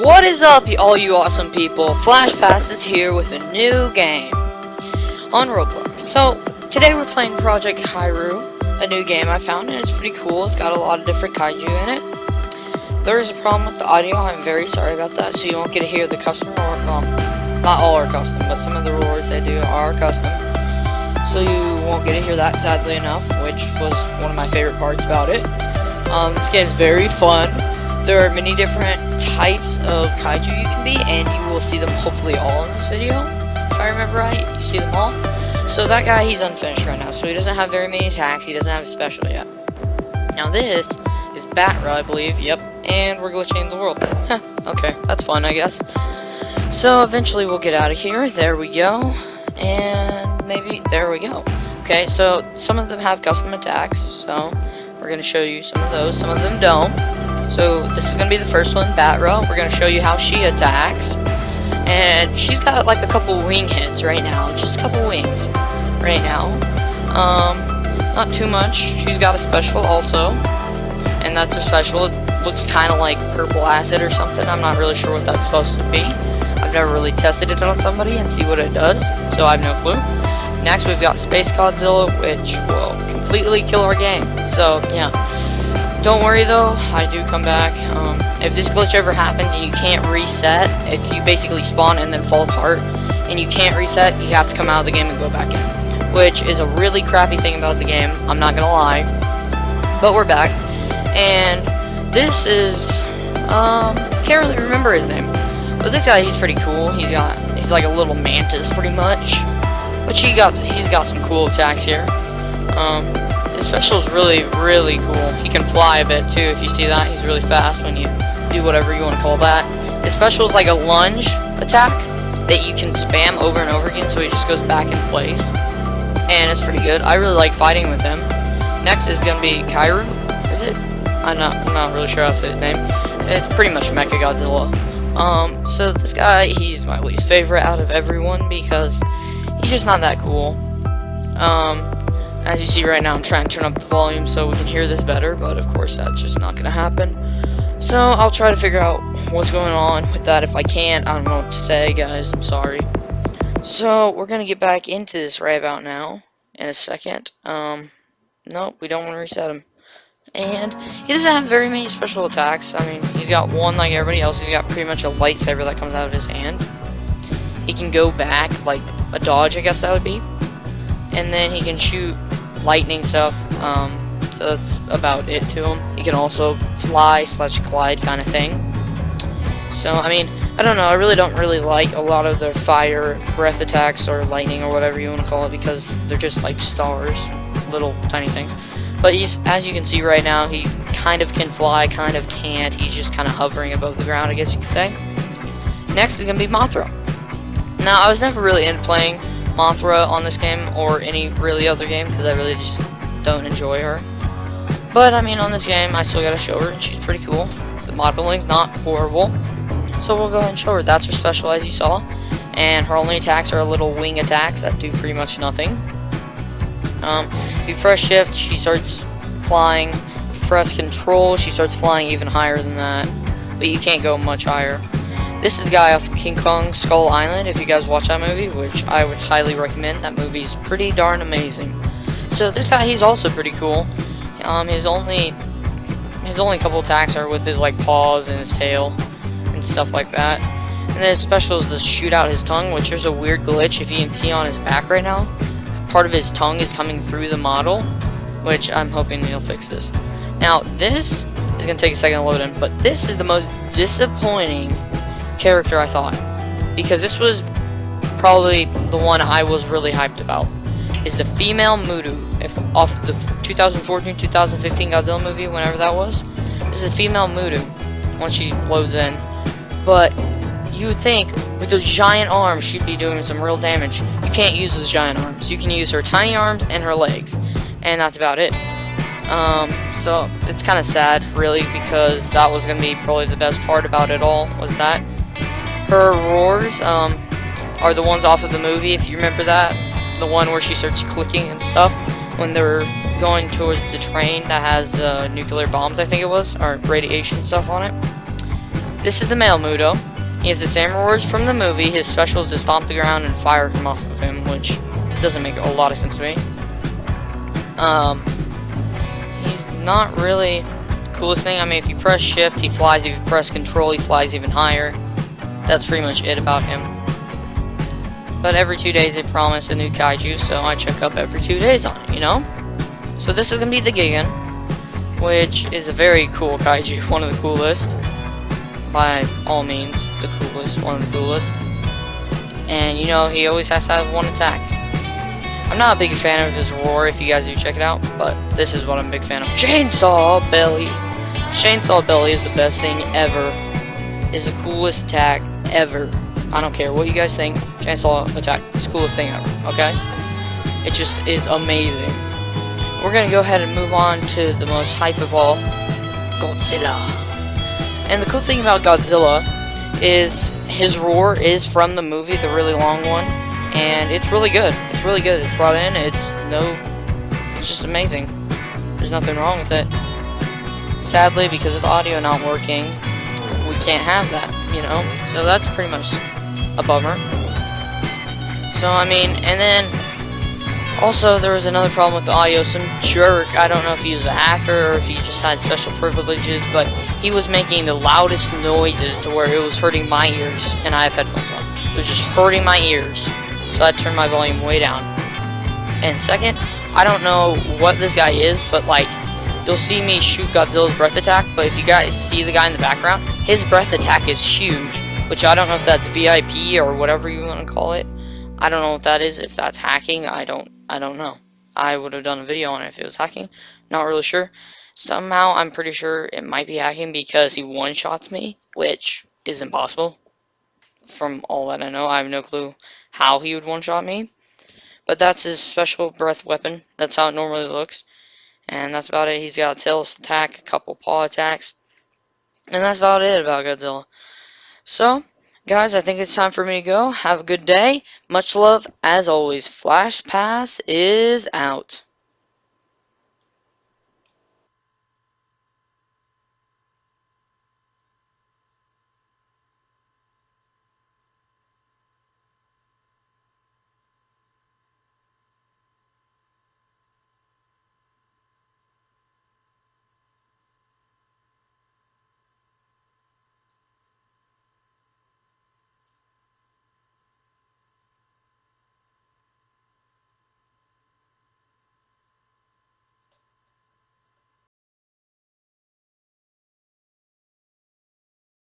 What is up, all you awesome people? Flash Pass is here with a new game on Roblox. So, today we're playing Project Chiron, a new game I found, and it's pretty cool. It's got a lot of different kaiju in it. There is a problem with the audio. I'm very sorry about that, so you won't get to hear the custom, or, not all are custom, but some of the roars they do are custom. So you won't get to hear that, sadly enough, which was one of my favorite parts about it. This game is very fun. There are many different types of kaiju you can be, and you will see them hopefully all in this video. If I remember right, you see them all. So that guy, he's unfinished right now, so he doesn't have very many attacks. He doesn't have a special yet. Now this is Batra, I believe. Yep, and we're glitching the world. Okay, that's fun, I guess. So eventually we'll get out of here. There we go. And maybe there we go. Okay, so some of them have custom attacks, so we're going to show you some of those. Some of them don't. So this is going to be the first one, Batra. We're going to show you how she attacks. And she's got like a couple wing hits right now. Just a couple wings right now. Not too much. She's got a special also. And that's her special. It looks kind of like purple acid or something. I'm not really sure what that's supposed to be. I've never really tested it on somebody and see what it does. So I have no clue. Next we've got Space Godzilla, which will completely kill our game. So yeah. Don't worry though, I do come back. If this glitch ever happens and you can't reset, if you basically spawn and then fall apart, and you can't reset, you have to come out of the game and go back in. Which is a really crappy thing about the game, I'm not gonna lie. But we're back. And this is, can't really remember his name. But this guy, he's pretty cool. He's like a little mantis pretty much. But he's got some cool attacks here. His special is really, really cool. He can fly a bit too, if you see that. He's really fast when you do whatever you want to call that. His special is like a lunge attack that you can spam over and over again, so he just goes back in place. And it's pretty good. I really like fighting with him. Next is going to be Chiron. Is it? I'm not really sure how to say his name. It's pretty much Mecha Godzilla. So this guy, he's my least favorite out of everyone because he's just not that cool. As you see right now, I'm trying to turn up the volume so we can hear this better, but of course that's just not going to happen. So I'll try to figure out what's going on with that if I can. I don't know what to say, guys. I'm sorry. So we're going to get back into this right about now in a second. Nope, we don't want to reset him. And he doesn't have very many special attacks. I mean, he's got one like everybody else. He's got pretty much a lightsaber that comes out of his hand. He can go back, like a dodge, I guess that would be. And then he can shoot lightning stuff, so that's about it to him. He can also fly / glide kind of thing. So, I mean, I don't know, I really don't like a lot of the fire breath attacks or lightning or whatever you want to call it, because they're just like stars, little tiny things. But as you can see right now, he kind of can fly, kind of can't. He's just kind of hovering above the ground, I guess you could say. Next is going to be Mothra. Now, I was never really into playing Mothra on this game or any really other game because I really just don't enjoy her. But I mean, on this game I still gotta show her, and she's pretty cool. The modeling's not horrible, so we'll go ahead and show her. That's her special, as you saw, and her only attacks are little wing attacks that do pretty much nothing. If you press shift, she starts flying. If you press control, she starts flying even higher than that, but you can't go much higher. This is the guy off King Kong Skull Island, if you guys watch that movie, which I would highly recommend. That movie's pretty darn amazing. So this guy, he's also pretty cool. His only couple attacks are with his like paws and his tail and stuff like that. And then his special is to shoot out his tongue, which there's a weird glitch. If you can see on his back right now, part of his tongue is coming through the model, which I'm hoping he'll fix this. Now this is going to take a second to load in, but this is the most disappointing character I thought, because this was probably the one I was really hyped about, is the female Mudu. If off the 2014-2015 Godzilla movie, whenever that was, this is the female Mudu once she loads in. But you would think with those giant arms she'd be doing some real damage. You can't use those giant arms. You can use her tiny arms and her legs, and that's about it. So it's kind of sad, really, because that was going to be probably the best part about it all, was that. Her roars are the ones off of the movie, if you remember that. The one where she starts clicking and stuff when they're going towards the train that has the nuclear bombs, I think it was, or radiation stuff on it. This is the male Muto. He has the same rewards from the movie. His special is to stomp the ground and fire him off of him, which doesn't make a lot of sense to me. He's not really the coolest thing. I mean, if you press shift, he flies. If you press control, he flies even higher. That's pretty much it about him. But every 2 days they promise a new kaiju, so I check up every 2 days on it, you know? So this is going to be the Gigan, which is a very cool kaiju, one of the coolest. By all means, the coolest, one of the coolest. And, you know, he always has to have one attack. I'm not a big fan of his roar, if you guys do check it out, but this is what I'm a big fan of. Chainsaw Belly! Chainsaw Belly is the best thing ever. Is the coolest attack ever. I don't care what you guys think. Chainsaw attack is the coolest thing ever, okay? It just is amazing. We're gonna go ahead and move on to the most hype of all, Godzilla. And the cool thing about Godzilla is his roar is from the movie, the really long one, and it's really good. It's really good. It's brought in. It's just amazing. There's nothing wrong with it. Sadly, because of the audio not working, we can't have that, you know? So that's pretty much a bummer. So, I mean, and then also there was another problem with the audio. Some jerk, I don't know if he was a hacker or if he just had special privileges, but he was making the loudest noises to where it was hurting my ears, and I have headphones on. It was just hurting my ears, so I turned my volume way down. And second, I don't know what this guy is, but like, you'll see me shoot Godzilla's breath attack, but if you guys see the guy in the background, his breath attack is huge, which I don't know if that's VIP or whatever you want to call it. I don't know what that is. If that's hacking, I don't know. I would have done a video on it if it was hacking. Not really sure. Somehow, I'm pretty sure it might be hacking because he one-shots me, which is impossible. From all that I know, I have no clue how he would one-shot me. But that's his special breath weapon. That's how it normally looks. And that's about it. He's got a tail attack, a couple paw attacks. And that's about it about Godzilla. So, guys, I think it's time for me to go. Have a good day. Much love, as always. Flash Pass is out.